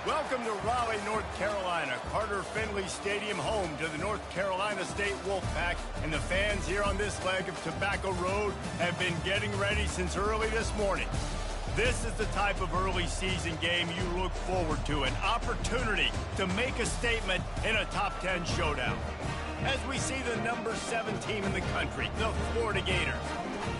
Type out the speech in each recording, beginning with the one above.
Welcome to Raleigh, North Carolina, Carter Finley Stadium, home to the North Carolina State Wolfpack, and the fans here on this leg of Tobacco Road have been getting ready since early this morning. This is the type of early season game you look forward to, an opportunity to make a statement in a top 10 showdown. As we see the number 7 team in the country, the Florida Gators,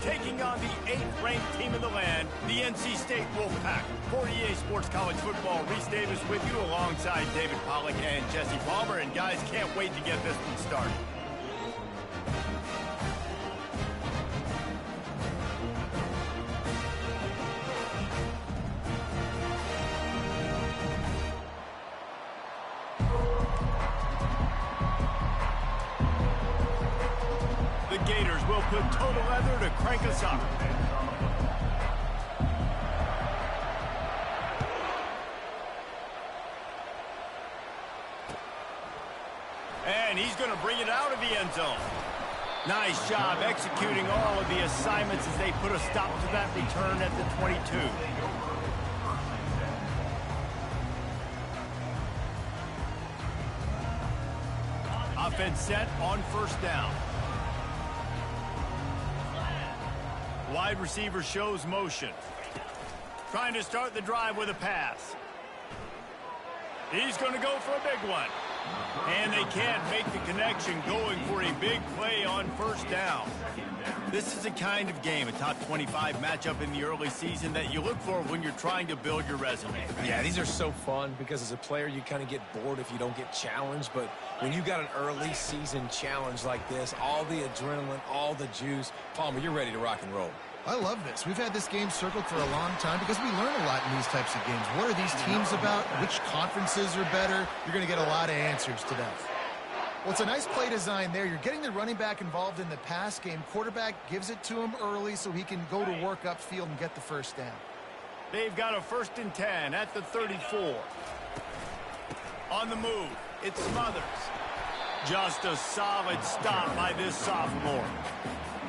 taking on the 8th ranked team in the land, the NC State Wolfpack. For EA Sports College Football, Reese Davis with you alongside David Pollack and Jesse Palmer. And guys, can't wait to get this one started. The Gators will put total leather to crank us up. And he's going to bring it out of the end zone. Nice job executing all of the assignments as they put a stop to that return at the 22. Offense set on first down. Wide receiver shows motion. Trying to start the drive with a pass. He's going to go for a big one. And they can't make the connection, going for a big play on first down. This is the kind of game, a top 25 matchup in the early season, that you look for when you're trying to build your resume. Yeah, these are so fun because as a player you kind of get bored if you don't get challenged, but when you got an early season challenge like this, all the adrenaline, all the juice, Palmer, you're ready to rock and roll. I love this. We've had this game circled for a long time because we learn a lot in these types of games. What are these teams about? Which conferences are better? You're going to get a lot of answers today. Well, it's a nice play design there. You're getting the running back involved in the pass game. Quarterback gives it to him early so he can go to work upfield and get the first down. They've got a 1st and 10 at the 34. On the move, it's Smothers. Just a solid stop by this sophomore.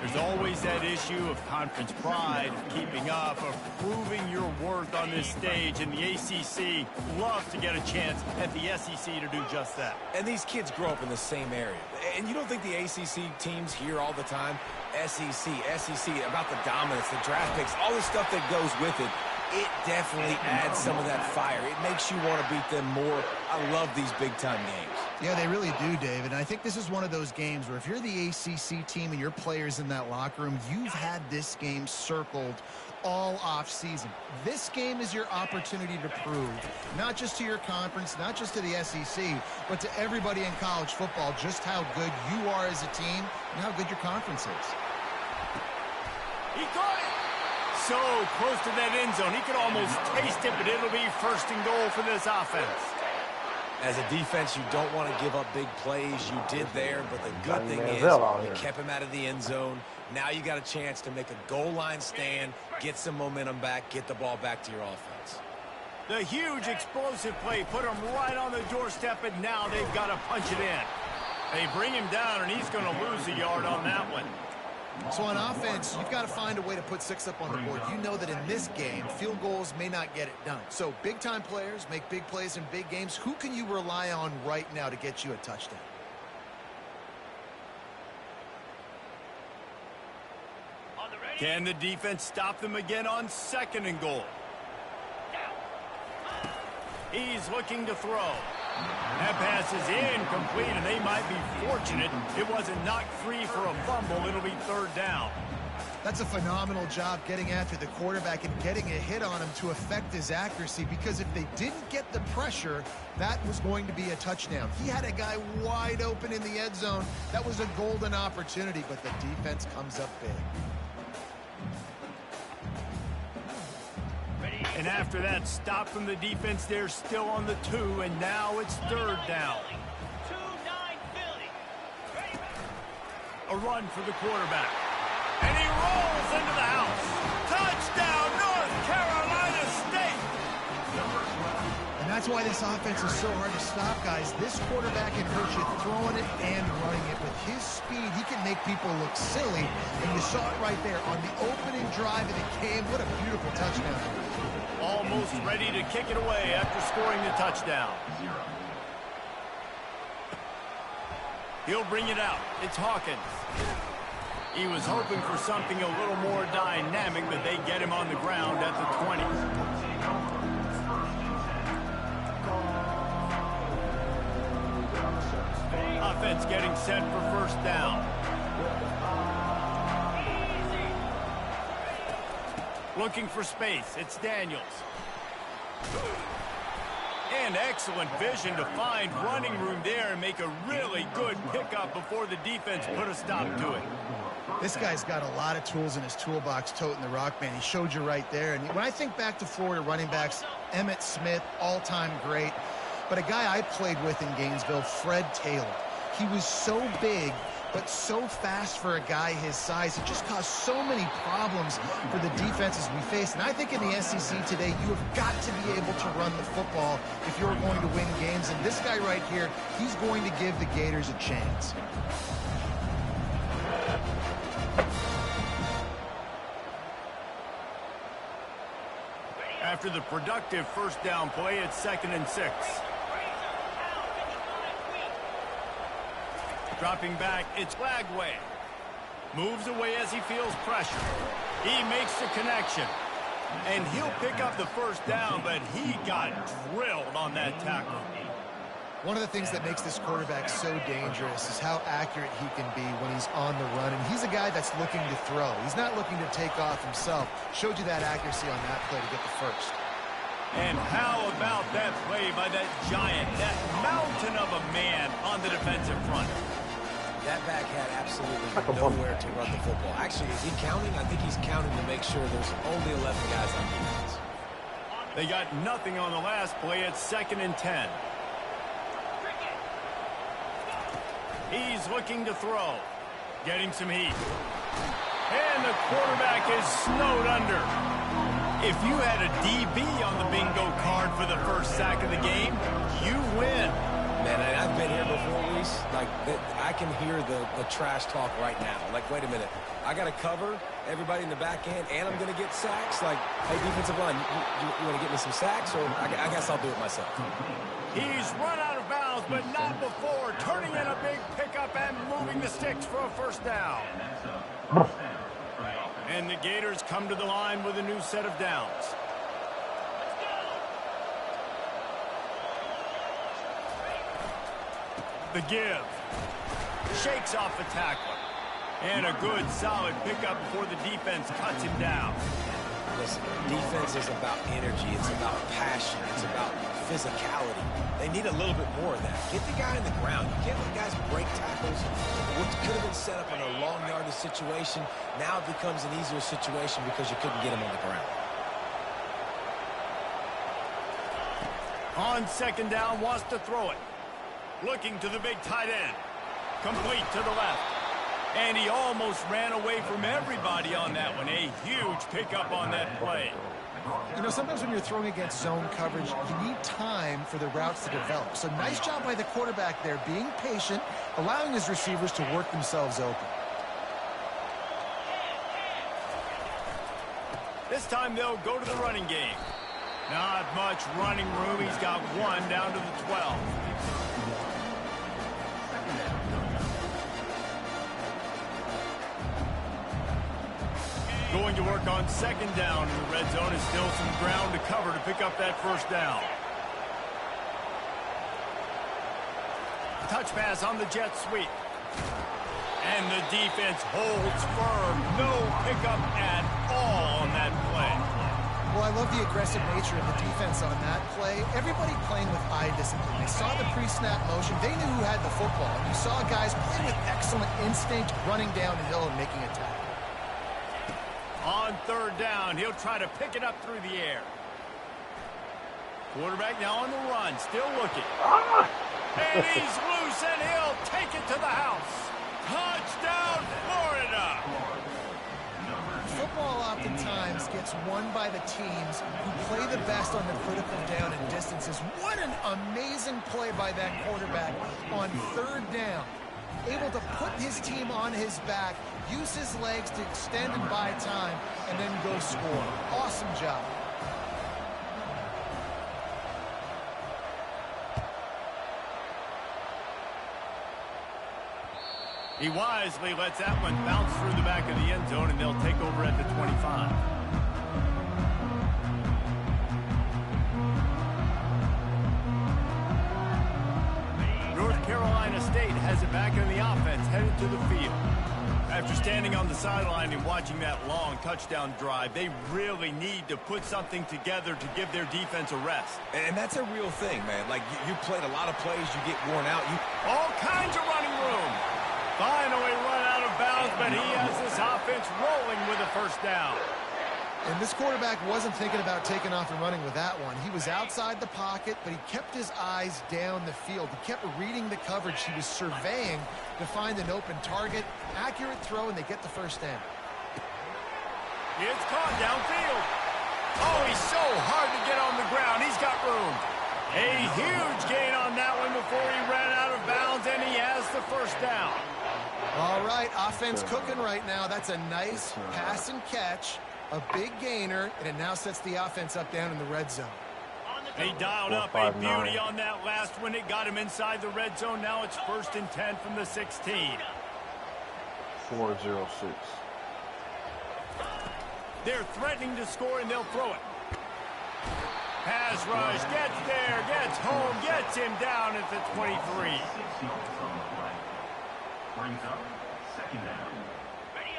There's always that issue of conference pride, of keeping up, of proving your worth on this stage, and the ACC loves to get a chance at the SEC to do just that. And these kids grow up in the same area. And you don't think the ACC teams hear all the time, SEC, about the dominance, the draft picks, all the stuff that goes with it. It definitely adds some of that fire. It makes you want to beat them more. I love these big-time games. Yeah, they really do, David. And I think this is one of those games where if you're the ACC team and your players in that locker room, you've had this game circled all off-season. This game is your opportunity to prove, not just to your conference, not just to the SEC, but to everybody in college football, just how good you are as a team and how good your conference is. He caught it! So close to that end zone. He could almost taste it, but it'll be 1st and goal for this offense. As a defense, you don't want to give up big plays. You did there, but the good thing is you kept him out of the end zone. Now you got a chance to make a goal line stand, get some momentum back, get the ball back to your offense. The huge explosive play put him right on the doorstep, and now they've got to punch it in. They bring him down, and he's going to lose a yard on that one. So on offense, you've got to find a way to put 6 up on the board. You know that in this game, field goals may not get it done. So big-time players make big plays in big games. Who can you rely on right now to get you a touchdown? Can the defense stop them again on 2nd and goal? He's looking to throw. That pass is incomplete, and they might be fortunate it wasn't knocked free for a fumble. It'll be 3rd down. That's a phenomenal job getting after the quarterback and getting a hit on him to affect his accuracy, because if they didn't get the pressure, that was going to be a touchdown. He had a guy wide open in the end zone. That was a golden opportunity, but the defense comes up big. And after that stop from the defense, they're still on the 2, and now it's 3rd down. A run for the quarterback. And he rolls into the house. Touchdown, North Carolina State! And that's why this offense is so hard to stop, guys. This quarterback can hurt you throwing it and running it. With his speed, he can make people look silly. And you saw it right there on the opening drive of the game. What a beautiful touchdown. Almost ready to kick it away after scoring the touchdown. He'll bring it out. It's Hawkins. He was hoping for something a little more dynamic, but they get him on the ground at the 20. Offense getting set for first down. Looking for space. It's Daniels. And excellent vision to find running room there and make a really good pickup before the defense put a stop to it. This guy's got a lot of tools in his toolbox toting the rock, man. He showed you right there. And when I think back to Florida running backs, Emmitt Smith, all-time great. But a guy I played with in Gainesville, Fred Taylor. He was so big, but so fast for a guy his size. It just caused so many problems for the defenses we face. And I think in the SEC today, you have got to be able to run the football if you're going to win games. And this guy right here, he's going to give the Gators a chance. After the productive first down play, it's 2nd and 6. Dropping back, it's Lagway. Moves away as he feels pressure. He makes the connection. And he'll pick up the first down, but he got drilled on that tackle. One of the things that makes this quarterback so dangerous is how accurate he can be when he's on the run. And he's a guy that's looking to throw. He's not looking to take off himself. Showed you that accuracy on that play to get the first. And how about that play by that giant, that mountain of a man on the defensive front? That back had absolutely nowhere to run the football. Actually, is he counting? I think he's counting to make sure there's only 11 guys on defense. They got nothing on the last play. It's 2nd and 10. He's looking to throw. Getting some heat. And the quarterback is snowed under. If you had a DB on the bingo card for the first sack of the game, you win. Man, I've been here before, Reese. Like, I can hear the trash talk right now. Like, wait a minute. I got to cover everybody in the back end, and I'm going to get sacks? Like, hey, defensive line, you want to get me some sacks? Or I guess I'll do it myself. He's run out of bounds, but not before. Turning in a big pickup and moving the sticks for a first down. And the Gators come to the line with a new set of downs. The give. Shakes off the tackler. And a good, solid pickup before the defense cuts him down. Listen, defense is about energy. It's about passion. It's about physicality. They need a little bit more of that. Get the guy in the ground. You can't let guys break tackles. What could have been set up in a long yardage situation, now it becomes an easier situation because you couldn't get him on the ground. On 2nd down, wants to throw it. Looking to the big tight end. Complete to the left. And he almost ran away from everybody on that one. A huge pickup on that play. You know, sometimes when you're throwing against zone coverage, you need time for the routes to develop. So nice job by the quarterback there, being patient, allowing his receivers to work themselves open. This time they'll go to the running game. Not much running room. He's got one down to the 12. Going to work on 2nd down in the red zone. Is still some ground to cover to pick up that first down. Touch pass on the jet sweep. And the defense holds firm. No pickup at all on that play. Well, I love the aggressive nature of the defense on that play. Everybody playing with eye discipline. They saw the pre-snap motion. They knew who had the football. And you saw guys play with excellent instinct, running down the hill and making a tackle. On 3rd down, he'll try to pick it up through the air. Quarterback now on the run, still looking. And he's loose, and he'll take it to the house. Touchdown, Florida! Football oftentimes gets won by the teams who play the best on the critical down and distances. What an amazing play by that quarterback on 3rd down. Able to put his team on his back, use his legs to extend and buy time, and then go score. Awesome job. He wisely lets that one bounce through the back of the end zone, and they'll take over at the 25. North Carolina State has it back in the offense, headed to the field. After standing on the sideline and watching that long touchdown drive, they really need to put something together to give their defense a rest. And that's a real thing, man. Like, you played a lot of plays, you get worn out. All kinds of running room. Finally run out of bounds, but he has this offense rolling with a first down. And this quarterback wasn't thinking about taking off and running with that one. He was outside the pocket, but he kept his eyes down the field. He kept reading the coverage. He was surveying to find an open target. Accurate throw, and they get the first down. It's caught downfield. Oh, he's so hard to get on the ground. He's got room. A huge gain on that one before he ran out of bounds, and he has the first down. All right, offense cooking right now. That's a nice pass and catch. A big gainer, and it now sets the offense up down in the red zone. He dialed up a beauty on that last one. It got him inside the red zone. Now it's 1st and 10 from the 16. 4-0-6. They're threatening to score, and they'll throw it. Pass rush, gets there, gets home, gets him down at the 23.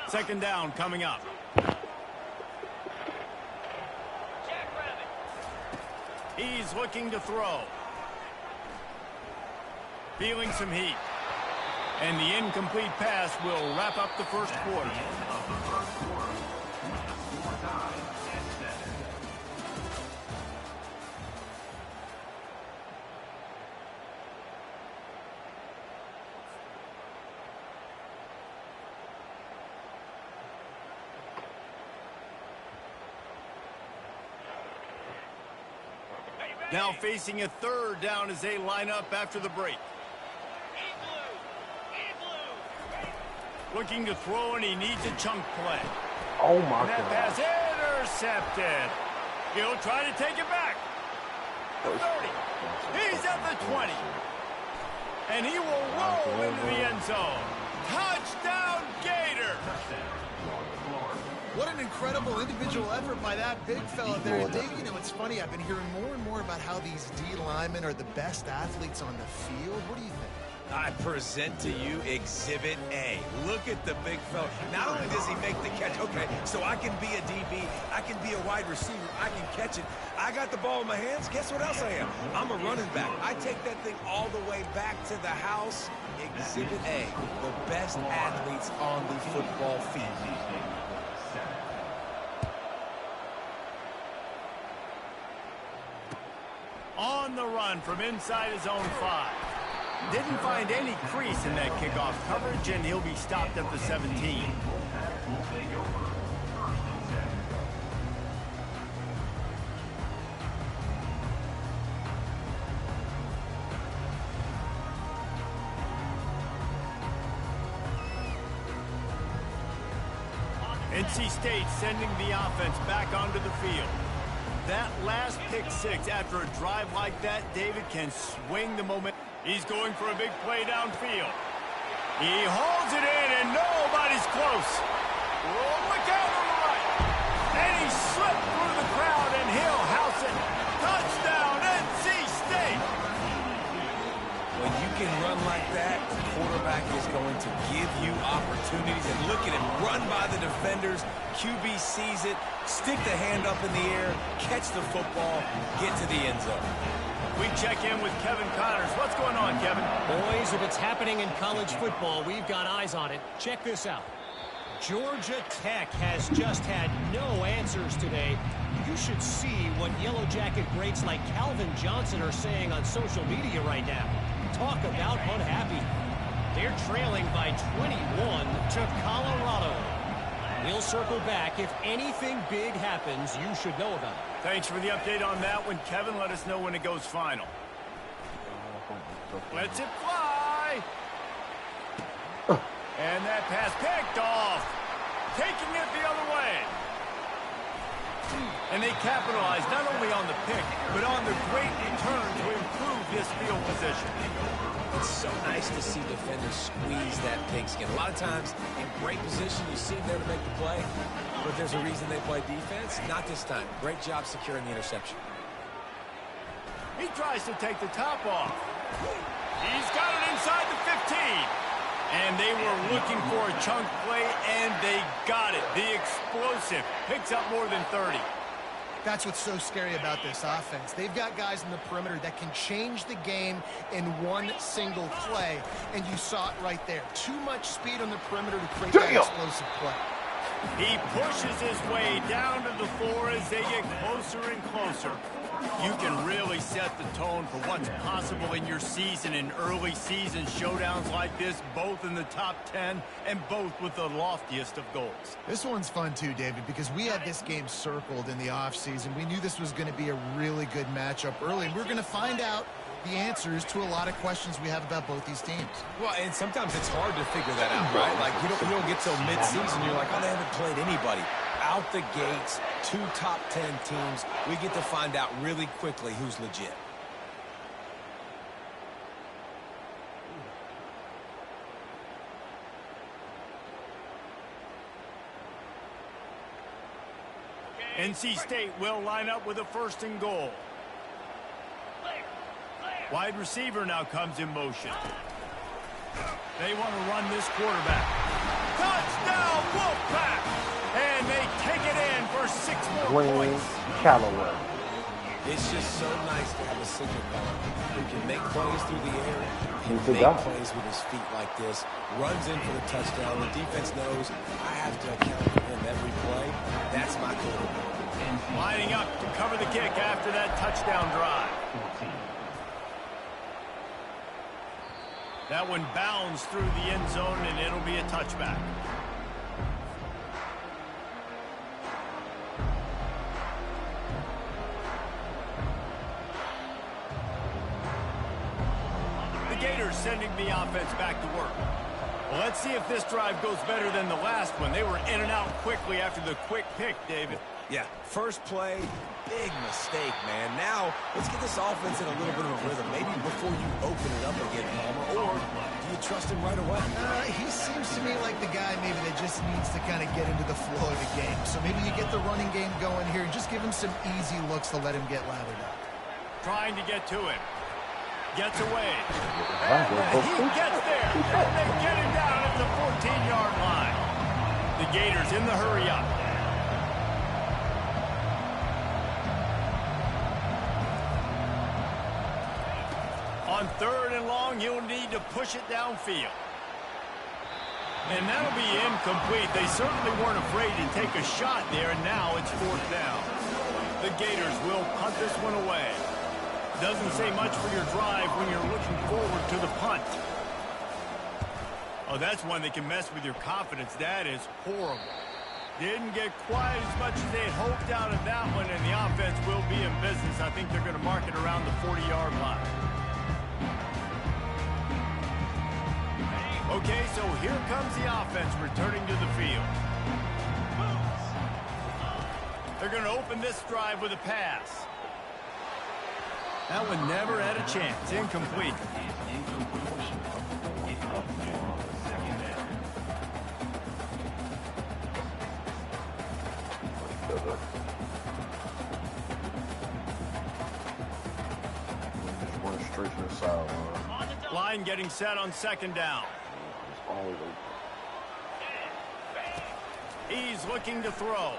Second down coming up. He's looking to throw. Feeling some heat. And the incomplete pass will wrap up the first quarter. Now facing a third down as they line up after the break. Looking to throw, and he needs a chunk play. Oh, my and that God. pass intercepted. He'll try to take it back. 30. He's at the 20. And he will roll into the end zone. Touchdown, Gator. What an incredible individual effort by that big fella there. And Dave, you know, it's funny. I've been hearing more and more about how these D linemen are the best athletes on the field. What do you think? I present to you Exhibit A. Look at the big fella. Not only does he make the catch, okay, so I can be a DB, I can be a wide receiver, I can catch it. I got the ball in my hands. Guess what else I am? I'm a running back. I take that thing all the way back to the house. Exhibit A, the best athletes on the football field. On the run from inside his own 5. Didn't find any crease in that kickoff coverage, and he'll be stopped at the 17. NC State sending the offense back onto the field. That last pick 6 after a drive like that, David can swing the moment. He's going for a big play downfield. He holds it in, and nobody's close. Oh, look out on the right. And he slipped through the crowd, and he'll house it. Touchdown, NC State. When you can run like that, the quarterback is going to give you opportunities. And look at him run by the defenders. QB sees it, stick the hand up in the air, catch the football, get to the end zone. We check in with Kevin Connors. What's going on, Kevin? Boys, if it's happening in college football, we've got eyes on it. Check this out. Georgia Tech has just had no answers today. You should see what Yellow Jacket greats like Calvin Johnson are saying on social media right now. Talk about unhappy. They're trailing by 21 to Colorado. We'll circle back. If anything big happens, you should know about it. Thanks for the update on that one, Kevin. Let us know when it goes final. Lets it fly. And that pass picked off. Taking it the other way. And they capitalized not only on the pick, but on the great return to improve this field position. It's so nice to see defenders squeeze that pigskin. A lot of times, in great position, you see them there to make the play, but there's a reason they play defense. Not this time. Great job securing the interception. He tries to take the top off. He's got it inside the 15. And they were looking for a chunk play, and they got it. The explosive picks up more than 30. That's what's so scary about this offense. They've got guys in the perimeter that can change the game in one single play, and you saw it right there. Too much speed on the perimeter to create that explosive play. He pushes his way down to the floor as they get closer and closer. You can really set the tone for what's possible in your season in early season showdowns like this, both in the top 10 and both with the loftiest of goals. This one's fun too, David, because we had this game circled in the offseason. We knew this was going to be a really good matchup early, and we're going to find out the answers to a lot of questions we have about both these teams. Well, and sometimes it's hard to figure that out, right? Like, you don't get till mid-season, you're like, oh, they haven't played anybody. Out the gates, 2 top 10 teams, we get to find out really quickly who's legit. NC State will line up with a 1st and goal. Wide receiver now comes in motion. They want to run this quarterback. Touchdown, Wolfpack! And they take it in for 6 more points. Callaway. It's just so nice to have a signal caller who can make plays through the air, can He's a make guy. plays with his feet like this, runs in for the touchdown. The defense knows I have to account for him every play. That's my quarterback. Lining up to cover the kick after that touchdown drive. That one bounds through the end zone, and it'll be a touchback. The Gators sending the offense back to work. Well, let's see if this drive goes better than the last one. They were in and out quickly after the quick pick, David. Yeah, first play, big mistake, man. Now, let's get this offense in a little bit of a rhythm. Maybe before you open it up again, Palmer, or do you trust him right away? He seems to me like the guy maybe that just needs to kind of get into the flow of the game. So maybe you get the running game going here and just give him some easy looks to let him get lathered up. Trying to get to him. Gets away. And he gets there. And they get him down at the 14-yard line. The Gators in the hurry up. On 3rd and long, he'll need to push it downfield. And that'll be incomplete. They certainly weren't afraid to take a shot there, and now it's 4th down. The Gators will punt this one away. Doesn't say much for your drive when you're looking forward to the punt. Oh, that's one that can mess with your confidence. That is horrible. Didn't get quite as much as they had hoped out of that one, and the offense will be in business. I think they're going to mark it around the 40-yard line. Okay, so here comes the offense returning to the field. They're going to open this drive with a pass. That one never had a chance. Incomplete. Just went straight to the sideline. Line getting set on 2nd down. Always He's looking to throw.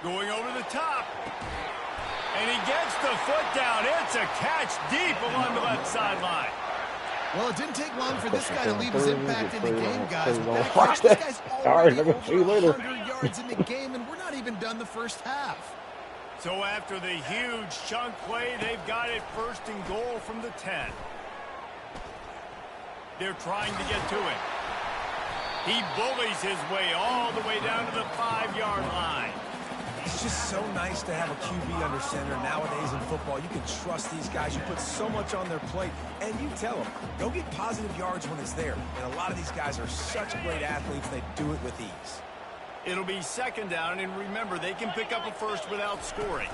Going over the top. And he gets the foot down. It's a catch deep along the left sideline. Well, it didn't take long for this guy to leave his impact in the game, guys. With that Watch catch, this that. guy's All right, already I'm gonna see you over later. 100 yards in the game, and we're not even done the first half. So after the huge chunk play, they've got it 1st and goal from the 10. They're trying to get to him. He bullies his way all the way down to the 5-yard line. It's just so nice to have a QB under center. Nowadays in football, you can trust these guys. You put so much on their plate, and you tell them, go get positive yards when it's there. And a lot of these guys are such great athletes, they do it with ease. It'll be second down, and remember, they can pick up a first without scoring.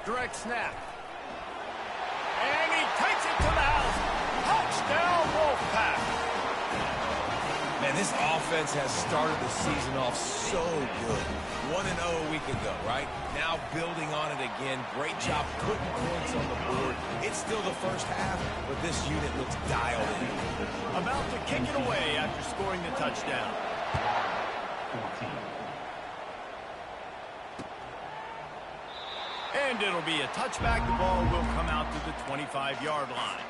Direct snap. And he takes it to the house. Touchdown, Wolfpack. Man, this offense has started the season off so good. 1-0 a week ago, right? Now building on it again. Great job putting points on the board. It's still the first half, but this unit looks dialed in. About to kick it away after scoring the touchdown. And it'll be a touchback. The ball will come out to the 25-yard line.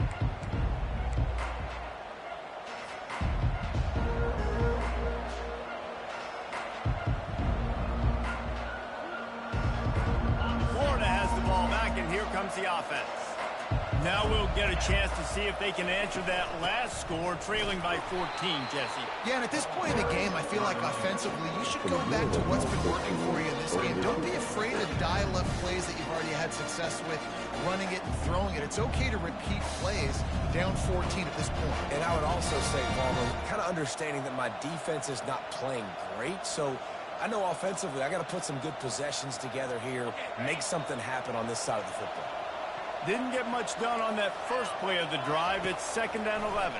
Florida has the ball back, and here comes the offense. Now we'll get a chance to see if they can answer that last score, trailing by 14, Jesse. Yeah, and at this point in the game, I feel like offensively, you should go back to what's been working for you in this game. Don't be afraid to dial up plays that you've already had success with, running it and throwing it. It's okay to repeat plays down 14 at this point. And I would also say, Palmer, kind of understanding that my defense is not playing great, so I know offensively I got to put some good possessions together here, make something happen on this side of the football. Didn't get much done on that first play of the drive. It's 2nd and 11.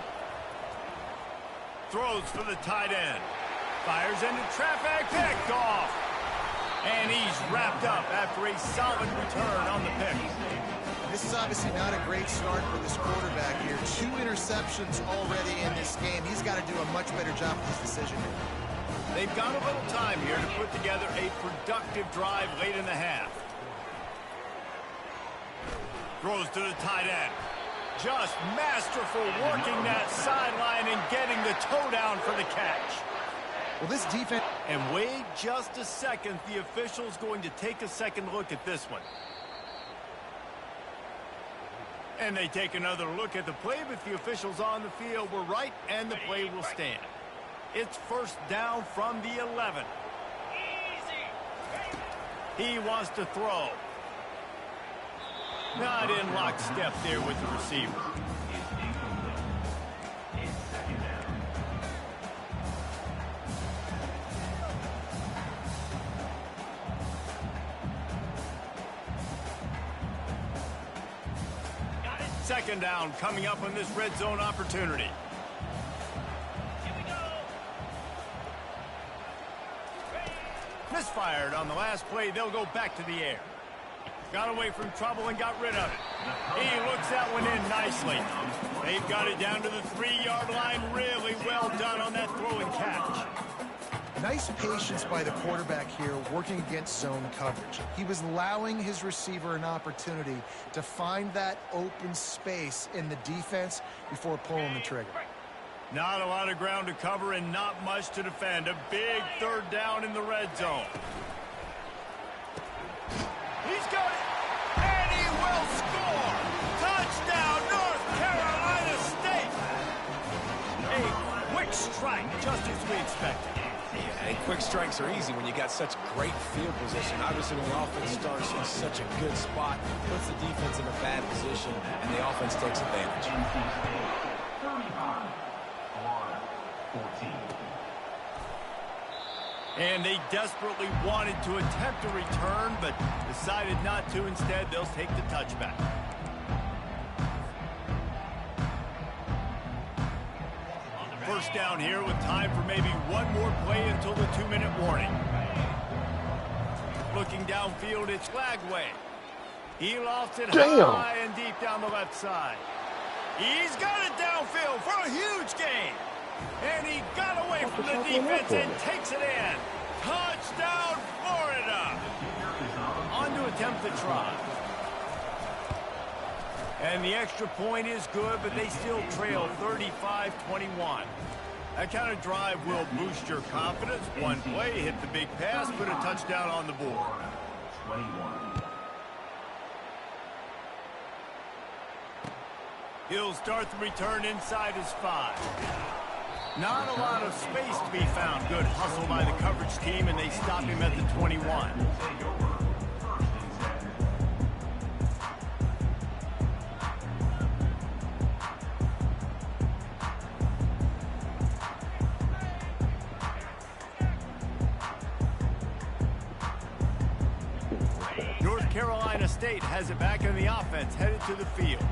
Throws for the tight end. Fires into traffic. Picked off. And he's wrapped up after a solid return on the pick. This is obviously not a great start for this quarterback here. 2 interceptions already in this game. He's got to do a much better job with this decision. They've got a little time here to put together a productive drive late in the half. Throws to the tight end. Just masterful working that sideline and getting the toe down for the catch. Well, this defense... And wait just a second. The official's going to take a second look at this one. And they take another look at the play, but the officials on the field were right, and the play will stand. It's first down from the 11. He wants to throw. Not in lockstep there with the receiver. Second down coming up on this red zone opportunity. Misfired on the last play. They'll go back to the air. Got away from trouble and got rid of it. He looks that one in nicely. They've got it down to the 3-yard line. Really well done on that throw and catch. Nice patience by the quarterback here working against zone coverage. He was allowing his receiver an opportunity to find that open space in the defense before pulling the trigger. Not a lot of ground to cover and not much to defend. A big third down in the red zone. He's got it, and he will score! Touchdown, North Carolina State! A quick strike, just as we expected. Yeah, and quick strikes are easy when you got such great field position. Obviously, when the offense starts in such a good spot, puts the defense in a bad position, and the offense takes advantage. 14. And they desperately wanted to attempt a return, but decided not to. Instead, they'll take the touchback. First down here with time for maybe one more play until the 2-minute warning. Looking downfield, it's Lagway. He lofts it high and deep down the left side. He's got it downfield for a huge gain. And he got away from the defense and takes it in. Touchdown, Florida. On to attempt the try. And the extra point is good, but they still trail 35-21. That kind of drive will boost your confidence. One play, hit the big pass, put a touchdown on the board. 21. He'll start the return inside his 5. Not a lot of space to be found. Good hustle by the coverage team, and they stop him at the 21. Carolina State has it back in the offense, headed to the field.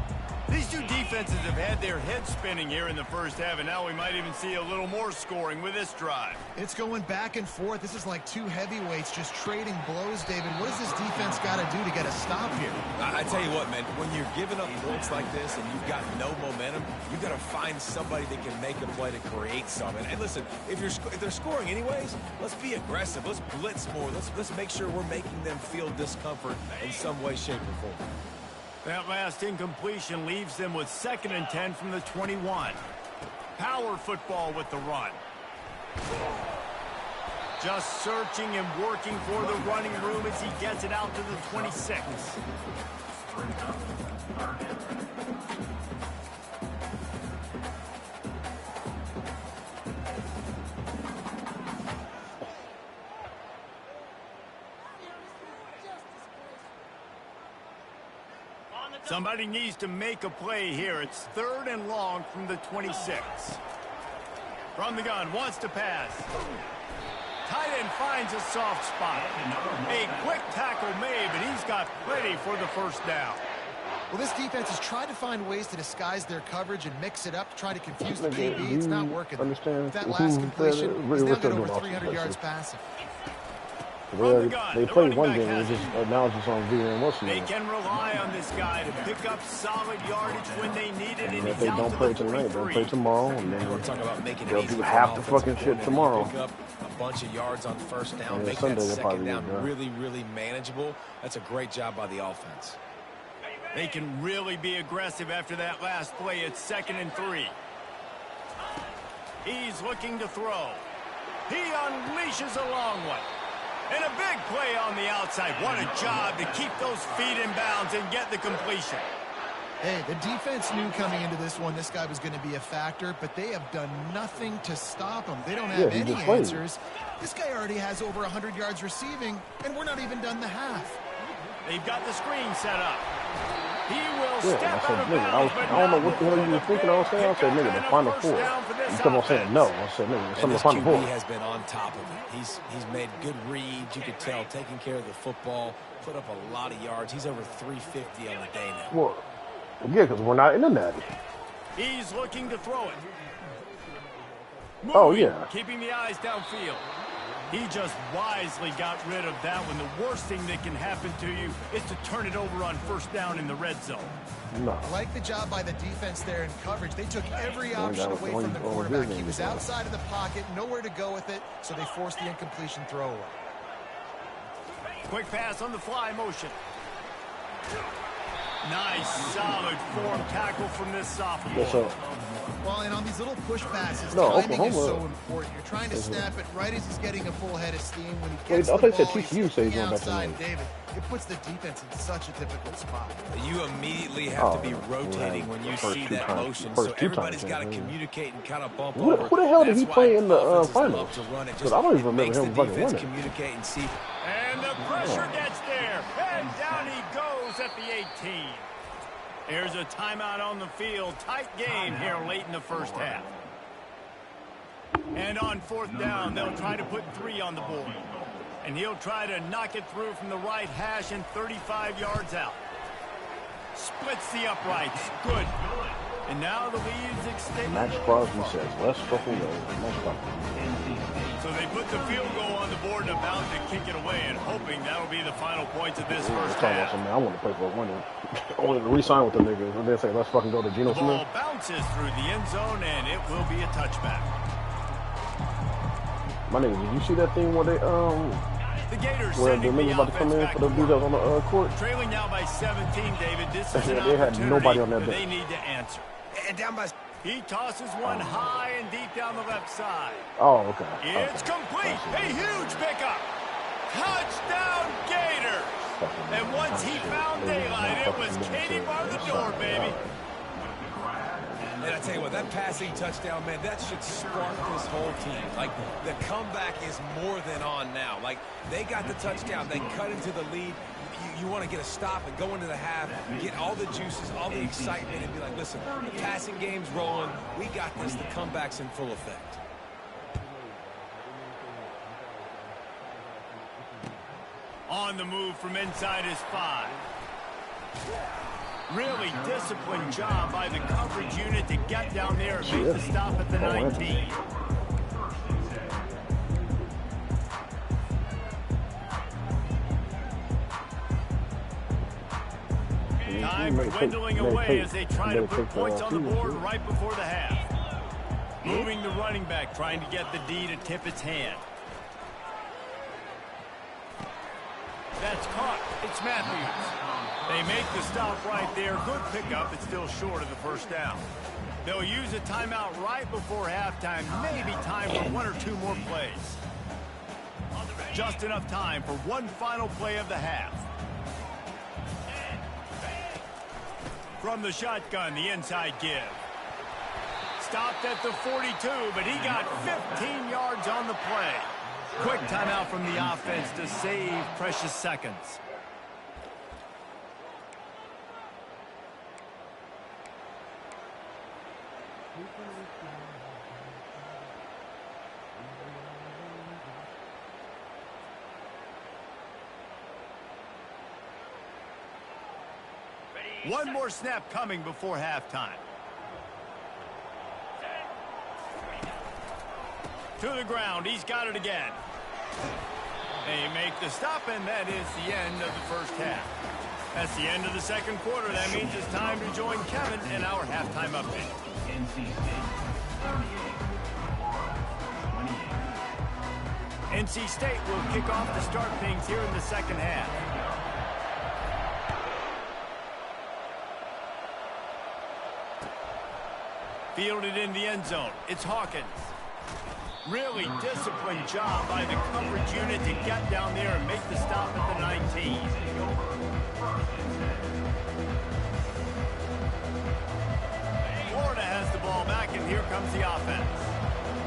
These two defenses have had their heads spinning here in the first half, and now we might even see a little more scoring with this drive. It's going back and forth. This is like two heavyweights just trading blows, David. What does this defense got to do to get a stop here? I tell you what, man, when you're giving up points like this and you've got no momentum, you've got to find somebody that can make a play to create something. And listen, if they're scoring anyways, let's be aggressive. Let's blitz more. Let's make sure we're making them feel discomfort in some way, shape, or form. That last incompletion leaves them with 2nd and 10 from the 21. Power football with the run. Just searching and working for the running room as he gets it out to the 26. Somebody needs to make a play here. It's 3rd and long from the 26. From the gun, wants to pass. Tight end finds a soft spot. A quick tackle made, but he's got plenty for the first down. Well, this defense has tried to find ways to disguise their coverage and mix it up to try to confuse the QB. It's not working. Understand? That last completion, he's now got over 300 yards passing. They played one game, and now it's just on V.M. Wilson. They can rely on this guy to pick up solid yardage when they need it. And if they don't play tonight, they'll play tomorrow, and then We're talking about making it they'll easy do for half an the fucking offensive shit coordinator to tomorrow. Pick up a bunch of yards on first down, And make Sunday that they'll second probably down be done. really, really manageable. That's a great job by the offense. They can really be aggressive after that last play. It's 2nd and 3. He's looking to throw. He unleashes a long one. And a big play on the outside. What a job to keep those feet in bounds and get the completion. Hey, the defense knew coming into this one this guy was going to be a factor, but they have done nothing to stop him. They don't have any answers. This guy already has over 100 yards receiving, and we're not even done the half. They've got the screen set up. He will Yeah, step I said, out of nigga, bounds, I don't know what the hell you were thinking I was saying. I said, nigga, the Final Four. You kept on saying no. I said, nigga, it's And the this Final QB Four. has been on top of it. He's made good reads. You could tell, taking care of the football, put up a lot of yards. He's over 350 on the day now. Well, yeah, because we're not in the net. He's looking to throw it. Oh, Moving, yeah. keeping the eyes downfield. He just wisely got rid of that one. The worst thing that can happen to you is to turn it over on first down in the red zone. No. Like the job by the defense there in coverage. They took every option away from the quarterback. He was outside of the pocket, nowhere to go with it, so they forced the incompletion throwaway. Quick pass on the fly motion. Nice, solid form tackle from this sophomore. Yes, sir. Well, and on these little push passes, No, timing is Oklahoma- so important. You're trying to snap it right as he's getting a full head of steam. When he Wait, gets I the thought you said ball, he's TCU said he's looking going back to outside, Navy. David. It puts the defense in such a difficult spot. You immediately have to be Oh, rotating yeah. when you First see two that times- motion. first So two everybody's times, got to yeah. communicate and kind of bump Who over. the hell did he That's play why in the offenses finals? love to run it. 'Cause I don't even it makes remember him the fucking defense winning. communicate and see. And the pressure gets there. And down he goes at the 18. Here's a timeout on the field. Tight game here late in the first half. And on fourth down, they'll try to put 3 on the board. And he'll try to knock it through from the right hash and 35 yards out. Splits the uprights. Good. And now the lead's extended. Max Crosby says, let's fucking go. Max Crosby. So they put the field goal on the board and about to kick it away and hoping that'll be the final points of this We're first talking about half. something. I want to play for a winner. I wanted to re-sign with the niggas. And they say, let's fucking go to Geno The ball Smith. bounces through the end zone and it will be a touchback. My nigga, did you see that thing where they, The Gators where the sending the niggas about to come offense in back for the to dudes work. on the court? Trailing now by 17, David. This is an They had opportunity nobody on that that bench. they need to answer. And down by. He tosses one high and deep down the left side. Oh, okay. It's complete. A huge pickup. Touchdown Gators. And once he found daylight, it was Katie bar the door, baby. And I tell you what, that passing touchdown, man, that should spark this whole team. Like, the comeback is more than on now. Like, they got the touchdown. They cut into the lead. You want to get a stop and go into the half, get all the juices, all the excitement, and be like, listen, the passing game's rolling. We got this. The comeback's in full effect. On on the move from inside his 5. Really disciplined job by the coverage unit to get down there and make the stop at the 19. Time dwindling away as they try to put points on the board right before the half. Moving the running back, trying to get the D to tip its hand. That's caught. It's Matthews. They make the stop right there. Good pickup. It's still short of the first down. They'll use a timeout right before halftime. Maybe time for 1 or 2 more plays. Just enough time for one final play of the half. From the shotgun, the inside give. Stopped at the 42, but he got 15 yards on the play. Quick timeout from the offense to save precious seconds. One more snap coming before halftime. To the ground. He's got it again. They make the stop, and that is the end of the first half. That's the end of the second quarter. That means it's time to join Kevin in our halftime update. NC State will kick off to start things here in the second half. Fielded in the end zone. It's Hawkins. Really disciplined job by the coverage unit to get down there and make the stop at the 19. Florida has the ball back, and here comes the offense.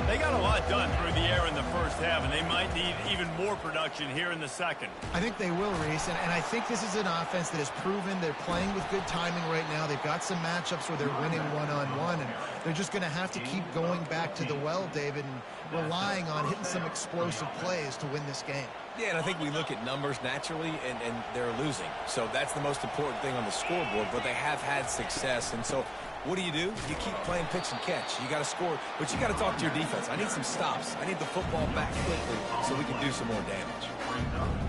They got a lot done through the air in the first half, and they might need even more production here in the second. I think they will, Reese, and I think this is an offense that has proven they're playing with good timing right now. They've got some matchups where they're winning one-on-one, and they're just going to have to keep going back to the well, David, and relying on hitting some explosive plays to win this game. Yeah, and I think we look at numbers naturally, and they're losing. So that's the most important thing on the scoreboard, but they have had success. And so what do? You keep playing pitch and catch. You got to score, but you got to talk to your defense. I need some stops. I need the football back quickly so we can do some more damage.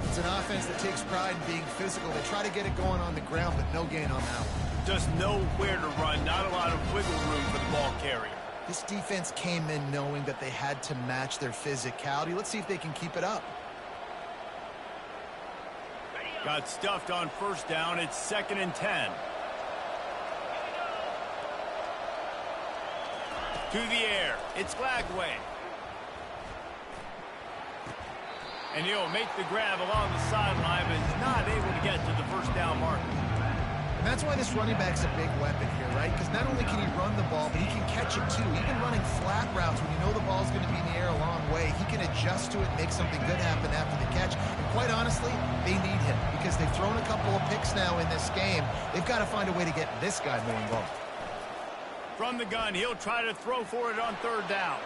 It's an offense that takes pride in being physical. They try to get it going on the ground, but no gain on that one. Just nowhere to run. Not a lot of wiggle room for the ball carrier. This defense came in knowing that they had to match their physicality. Let's see if they can keep it up. Got stuffed on first down. It's 2nd and 10. To the air. It's Glagway. And he'll make the grab along the sideline, but is not able to get to the first down marker. And that's why this running back's a big weapon here, right? Because not only can he run the ball, but he can catch it too. Even running flat routes when you know the ball's going to be in the air a long way, he can adjust to it and make something good happen after the catch. And quite honestly, they need him because they've thrown a couple of picks now in this game. They've got to find a way to get this guy more involved. From the gun, he'll try to throw for it on 3rd down.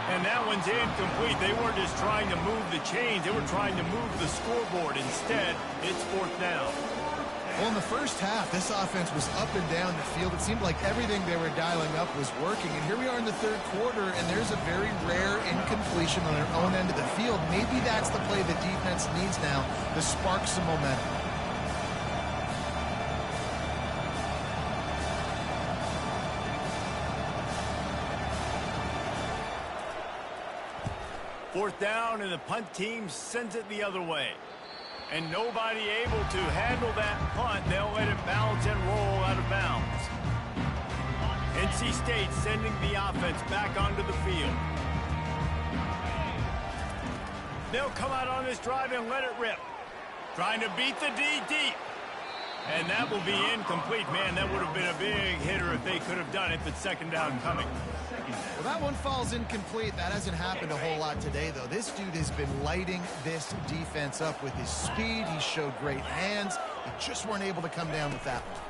And that one's incomplete. They weren't just trying to move the chains. They were trying to move the scoreboard. Instead, it's 4th down. Well, in the first half, this offense was up and down the field. It seemed like everything they were dialing up was working. And here we are in the 3rd quarter, and there's a very rare incompletion on their own end of the field. Maybe that's the play the defense needs now to spark some momentum. Fourth down, and the punt team sends it the other way. And nobody able to handle that punt. They'll let it bounce and roll out of bounds. NC State sending the offense back onto the field. They'll come out on this drive and let it rip. Trying to beat the D deep. And that will be incomplete. Man, that would have been a big hitter if they could have done it, but 2nd down coming. Well, that one falls incomplete. That hasn't happened a whole lot today, though. This dude has been lighting this defense up with his speed. He showed great hands. They just weren't able to come down with that one.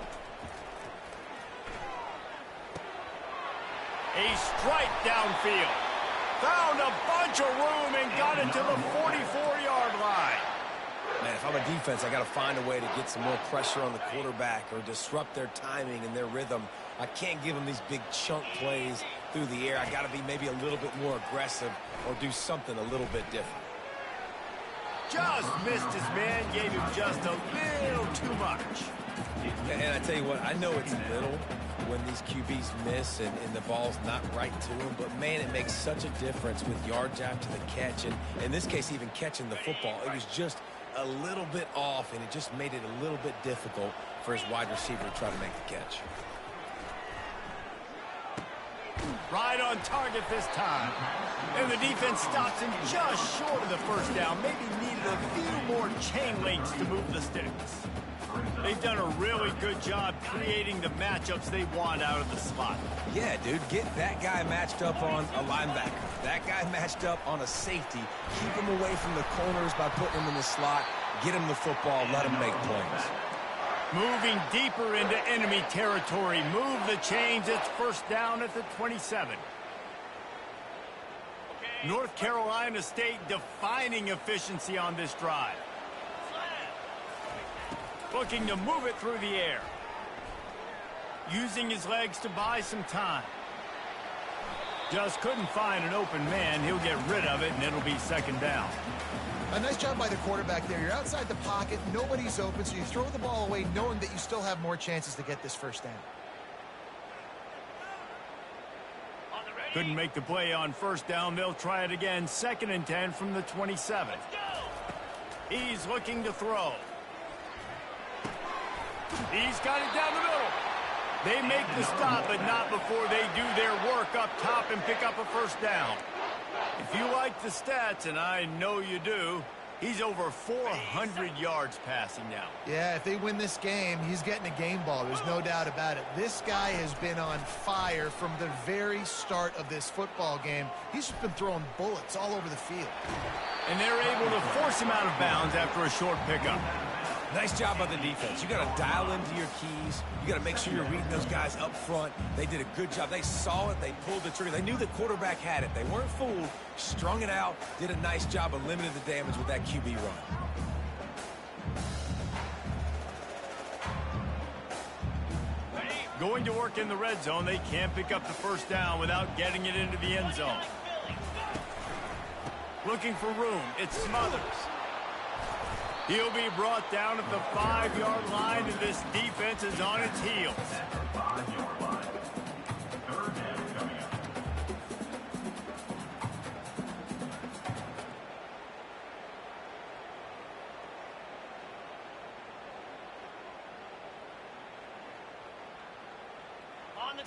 A strike downfield. Found a bunch of room and got it to the 44-yard line. I'm a defense, I got to find a way to get some more pressure on the quarterback or disrupt their timing and their rhythm. I can't give them these big chunk plays through the air. I got to be maybe a little bit more aggressive or do something a little bit different. Just missed his man, gave him just a little too much. And I tell you what, I know it's little when these QBs miss and the ball's not right to them, but man, it makes such a difference with yards after the catch, and in this case, even catching the football. It was just a little bit off, and it just made it a little bit difficult for his wide receiver to try to make the catch. Right on target this time. And the defense stops him just short of the first down. Maybe needed a few more chain links to move the sticks. They've done a really good job creating the matchups they want out of the slot. Yeah, dude, get that guy matched up on a linebacker. That guy matched up on a safety. Keep him away from the corners by putting him in the slot. Get him the football. Let him make plays. Moving deeper into enemy territory. Move the chains. It's first down at the 27. North Carolina State defining efficiency on this drive. Looking to move it through the air. Using his legs to buy some time. Just couldn't find an open man. He'll get rid of it, and it'll be second down. A nice job by the quarterback there. You're outside the pocket. Nobody's open, so you throw the ball away knowing that you still have more chances to get this first down. Couldn't make the play on first down. They'll try it again. 2nd and 10 from the 27. He's looking to throw. He's got it down the middle. They make the stop, but not before they do their work up top and pick up a first down. If you like the stats, and I know you do, he's over 400 yards passing now. Yeah, if they win this game, he's getting a game ball. There's no doubt about it. This guy has been on fire from the very start of this football game. He's just been throwing bullets all over the field. And they're able to force him out of bounds after a short pickup. Nice job by the defense. You got to dial into your keys. You got to make sure you're reading those guys up front. They did a good job. They saw it. They pulled the trigger. They knew the quarterback had it. They weren't fooled. Strung it out. Did a nice job of limiting the damage with that QB run. Going to work in the red zone. They can't pick up the first down without getting it into the end zone. Looking for room. It's Smothers. He'll be brought down at the 5-yard line, and this defense is on its heels.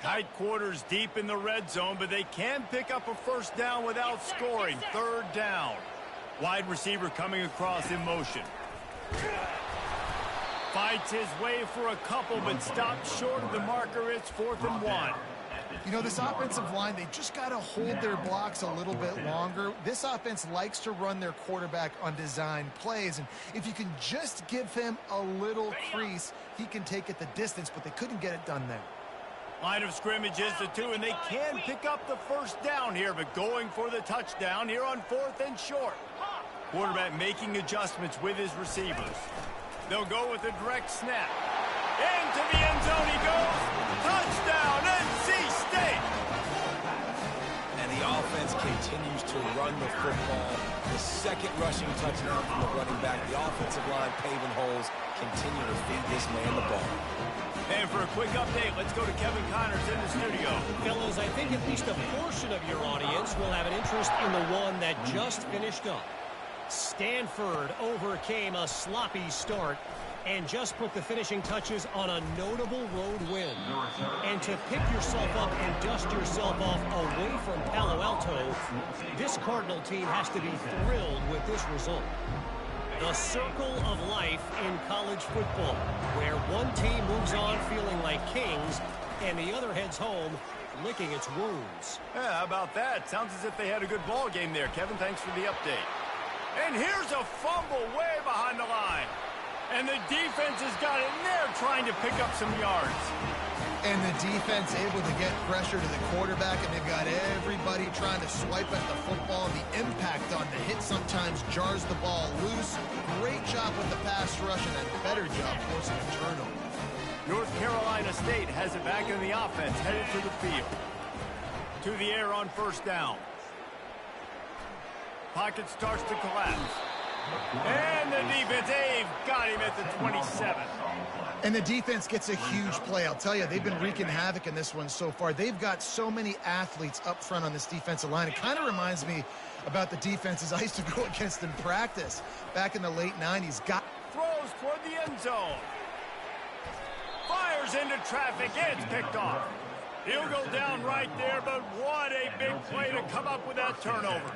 Tight quarters deep in the red zone, but they can pick up a first down without scoring. 3rd down. Wide receiver coming across in motion. Fights his way for a couple, but stops short of the marker. It's 4th and 1. You know, this offensive line, they just got to hold their blocks a little bit longer. This offense likes to run their quarterback on design plays, and if you can just give him a little crease, he can take it the distance, but they couldn't get it done there. Line of scrimmage is the 2, and they can pick up the first down here, but going for the touchdown here on 4th and short. Quarterback making adjustments with his receivers. They'll go with a direct snap. Into the end zone he goes. Touchdown, NC State! And the offense continues to run the football. The 2nd rushing touchdown from the running back. The offensive line paving holes. Continue to feed this man the ball. And for a quick update, let's go to Kevin Connors in the studio. Fellas, I think at least a portion of your audience will have an interest in the one that just finished up. Stanford overcame a sloppy start and just put the finishing touches on a notable road win. And to pick yourself up and dust yourself off away from Palo Alto, this Cardinal team has to be thrilled with this result. The circle of life in college football, where one team moves on feeling like kings and the other heads home licking its wounds. Yeah, how about that? Sounds as if they had a good ball game there. Kevin, thanks for the update. And here's a fumble way behind the line. And the defense has got it, and they're trying to pick up some yards. And the defense able to get pressure to the quarterback, and they've got everybody trying to swipe at the football. The impact on the hit sometimes jars the ball loose. Great job with the pass rush, and a better job forcing a turnover. North Carolina State has it back in the offense, headed to the field. To the air on first down. Pocket starts to collapse. And the defense, they've got him at the 27. And the defense gets a huge play. I'll tell you, they've been wreaking havoc in this one so far. They've got so many athletes up front on this defensive line. It kind of reminds me about the defenses I used to go against in practice back in the late 90s. Throws toward the end zone. Fires into traffic. It's picked off. He'll go down right there, but what a big play to come up with that turnover.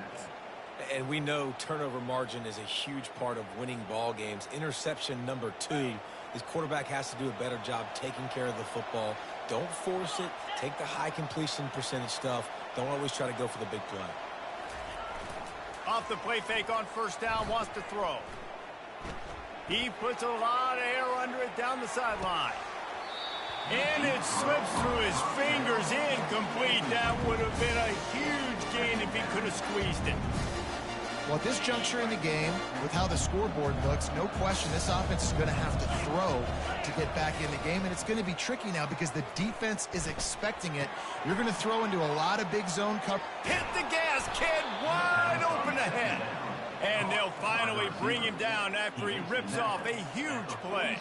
And we know turnover margin is a huge part of winning ball games. Interception number 2. His quarterback has to do a better job taking care of the football. Don't force it. Take the high completion percentage stuff. Don't always try to go for the big play. Off the play fake on first down, wants to throw. He puts a lot of air under it down the sideline. And it slips through his fingers, incomplete. That would have been a huge gain if he could have squeezed it. Well, at this juncture in the game, with how the scoreboard looks, no question this offense is going to have to throw to get back in the game, and it's going to be tricky now because the defense is expecting it. You're going to throw into a lot of big zone cover. Hit the gas, kid, wide open ahead. And they'll finally bring him down after he rips off a huge play.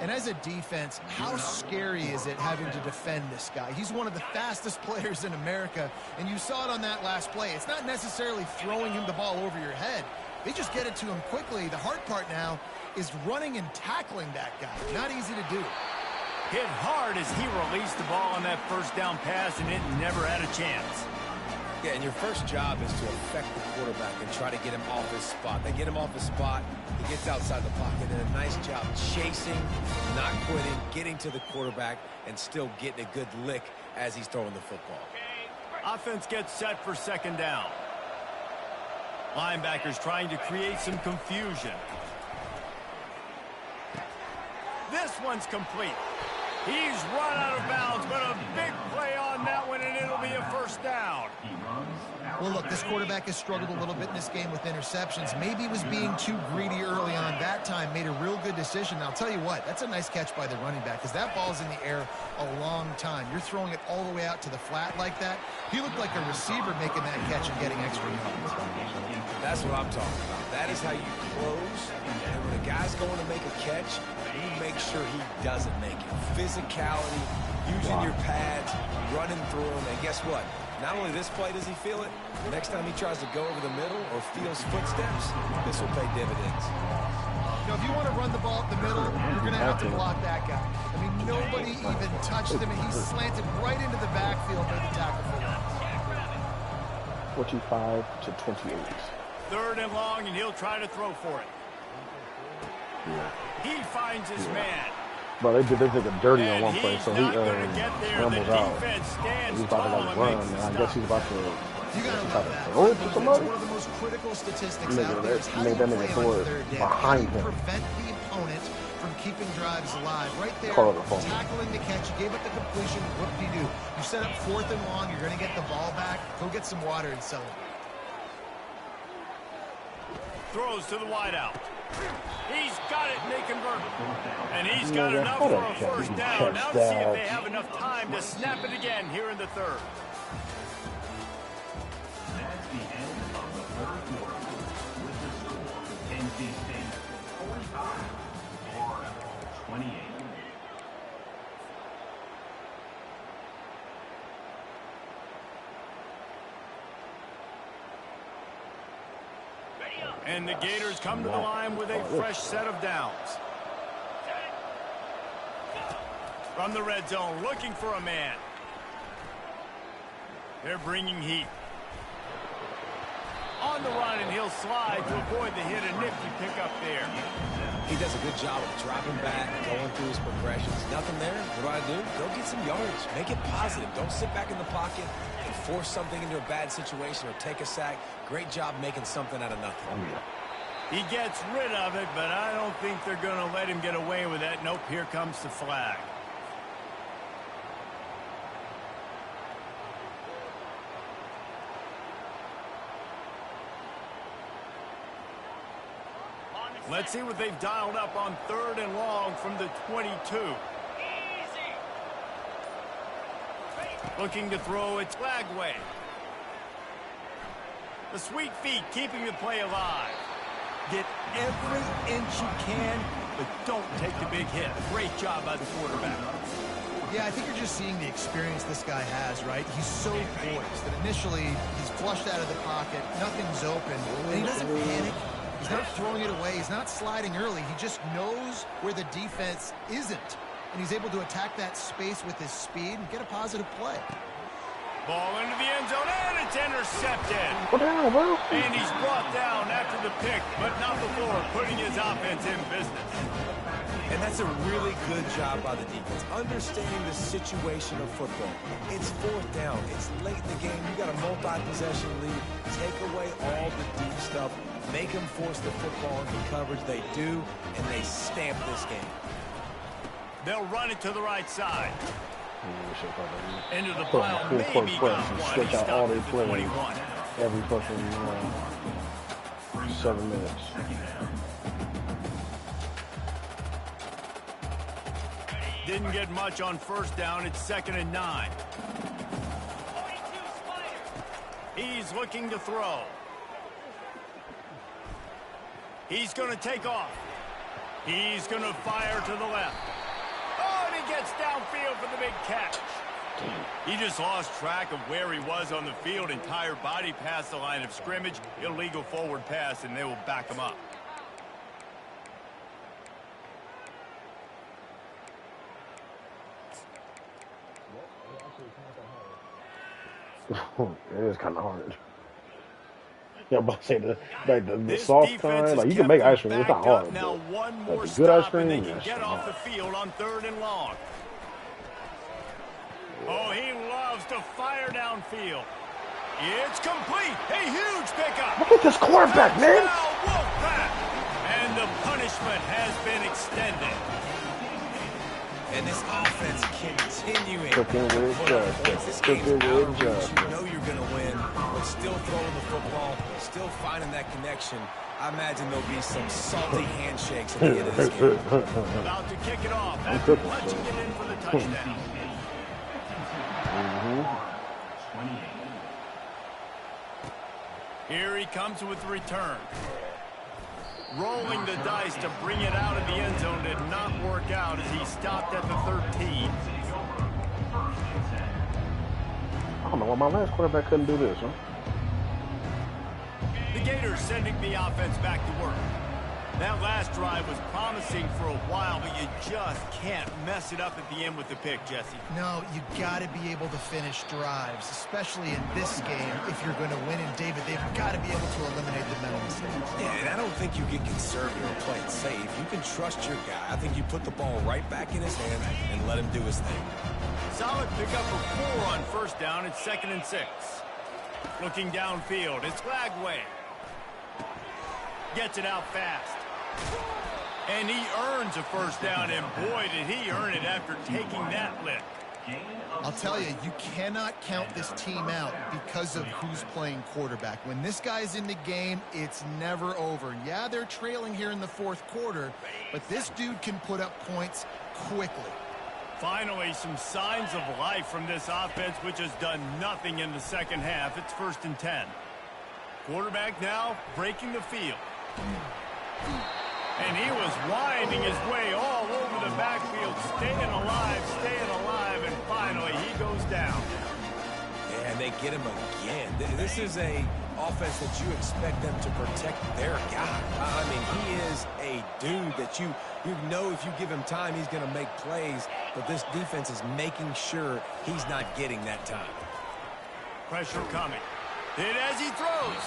And as a defense, how scary is it having to defend this guy? He's one of the fastest players in America, and you saw it on that last play. It's not necessarily throwing him the ball over your head. They just get it to him quickly. The hard part now is running and tackling that guy. Not easy to do. Hit hard as he released the ball on that first down pass, and it never had a chance. Yeah, and your first job is to affect the quarterback and try to get him off his spot. They get him off his spot, he gets outside the pocket, and a nice job chasing, not quitting, getting to the quarterback, and still getting a good lick as he's throwing the football. Offense gets set for second down. Linebackers trying to create some confusion. This one's complete. He's run out of bounds, but a big play on that one, and it'll be a first down. Well, look, this quarterback has struggled a little bit in this game with interceptions. Maybe he was being too greedy early on. That time made a real good decision. And I'll tell you what, that's a nice catch by the running back because that ball's in the air a long time. You're throwing it all the way out to the flat like that. He looked like a receiver making that catch and getting extra yards. That's what I'm talking about. That is how you close. And when a guy's going to make a catch, you make sure he doesn't make it. Physicality, using your pads, running through them. And guess what? Not only this play does he feel it, the next time he tries to go over the middle or feels footsteps, this will pay dividends. You know, if you want to run the ball up the middle, you're going to have to block that guy. I mean, nobody even touched him, and he slanted right into the backfield for the tackle for that. 45 to 28. Third and long, and he'll try to throw for it. Yeah. He finds his man. Bro, they did this nigga dirty on one play, He's so he not gonna get there. rumbles The out. defense stands He's about to tall like and run, makes the and I stop. guess he's about to. You gotta love that. Throw it to It's somebody. one of the most critical statistics Nigga, out there. Is how made you that play nigga on throw it third down. behind How you him. prevent the opponent from keeping drives alive. Right there, Call it a fumble. tackling the catch. You gave up the completion. What do? You set up fourth and long. You're going to get the ball back. Go get some water and celebrate. Throws to the wideout. He's got it, and they convert. And he's got Yeah, enough hold for on, a first Kevin. down. Now Catch to see if that. they have enough time to snap it again here in the third. That's the end of the third quarter with the score, NC State 45, Florida 28. And the Gators come to the line with a fresh set of downs. From the red zone, looking for a man. They're bringing heat. On the run, and he'll slide to avoid the hit. A nifty pickup there. He does a good job of dropping back, going through his progressions. Nothing there. What do? Go get some yards. Make it positive. Don't sit back in the pocket and force something into a bad situation or take a sack. Great job making something out of nothing. He gets rid of it, but I don't think they're going to let him get away with that. Nope, here comes the flag. Let's see what they've dialed up on 3rd and long from the 22. Looking to throw, it's Lagway. The sweet feet keeping the play alive. Get every inch you can, but don't take the big hit. Great job by the quarterback. Yeah, I think you're just seeing the experience this guy has, right? He's so poised that initially he's flushed out of the pocket, nothing's open, and he doesn't panic. He's not throwing it away. He's not sliding early. He just knows where the defense isn't, and he's able to attack that space with his speed and get a positive play. Ball into the end zone, and it's intercepted. What the hell, bro? And he's brought down after the pick, but not before putting his offense in business. And that's a really good job by the defense, understanding the situation of football. It's 4th down. It's late in the game. You got a multi-possession lead. Take away all the deep stuff. Make them force the football into coverage. They do, and they stamp this game. They'll run it to the right side. Into the Full pile, court maybe press got and one. stretch He out all stopped their at the plays 21. every fucking 7 minutes. Didn't get much on 1st down. It's 2nd and 9. He's looking to throw. He's going to take off. He's going to fire to the left. Oh, and he gets downfield for the big catch. He just lost track of where he was on the field. Entire body past the line of scrimmage. Illegal forward pass, and they will back him up. It is kind of hard. Yeah, but I say the soft kind, like you can make ice cream, it's not hard. Now one more like the good ice stop cream, and they can that's get off the field on 3rd and long. Oh, he loves to fire downfield. It's complete. A huge pickup. Look at this quarterback, man. Wolfpack. And the punishment has been extended. And this offense continuing. Cooking with justice. This game's Cooking out with of reach. justice. You know you're going to win, but still throwing the football, still finding that connection. I imagine there'll be some salty handshakes at the end of this game. About to kick it off after punching it in for the touchdown. Here he comes with the return. Rolling the dice to bring it out of the end zone did not work out as he stopped at the 13. I don't know why my last quarterback couldn't do this, huh? The Gators sending the offense back to work. That last drive was promising for a while, but you just can't mess it up at the end with the pick, Jesse. No, you got to be able to finish drives, especially in this game. If you're going to win, and David, they've got to be able to eliminate the mental mistakes. Yeah, and I don't think you get conservative or play it safe. You can trust your guy. I think you put the ball right back in his hands and let him do his thing. Solid pickup for 4 on 1st down. It's 2nd and 6. Looking downfield, it's Lagway. Gets it out fast. And he earns a 1st down, and boy, did he earn it after taking that lick. I'll tell you, you cannot count this team out because of who's playing quarterback. When this guy's in the game, it's never over. Yeah, they're trailing here in the 4th quarter, but this dude can put up points quickly. Finally, some signs of life from this offense, which has done nothing in the 2nd half. It's 1st and 10. Quarterback now breaking the field. And he was winding his way all over the backfield, staying alive, and finally he goes down. Yeah, and they get him again. This is a offense that you expect them to protect their guy. I mean, he is a dude that you know if you give him time, he's going to make plays, but this defense is making sure he's not getting that time. Pressure coming. And as he throws,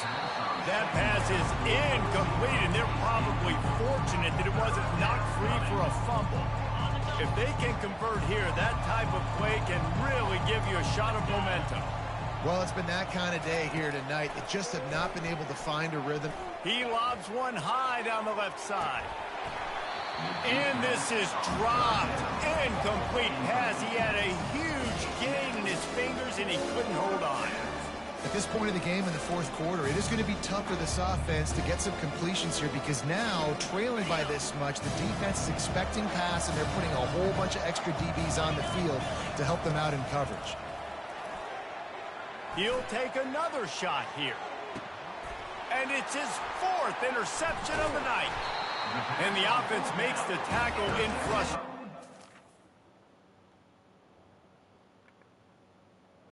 that pass is incomplete, and they're probably fortunate that it wasn't knocked free for a fumble. If they can convert here, that type of play can really give you a shot of momentum. Well, it's been that kind of day here tonight. They just have not been able to find a rhythm. He lobs one high down the left side. And this is dropped. Incomplete pass. He had a huge gain in his fingers, and he couldn't hold on. At this point of the game in the fourth quarter, it is going to be tough for this offense to get some completions here because now, trailing by this much, the defense is expecting pass, and they're putting a whole bunch of extra DBs on the field to help them out in coverage. He'll take another shot here. And it's his fourth interception of the night. And the offense makes the tackle in frustration.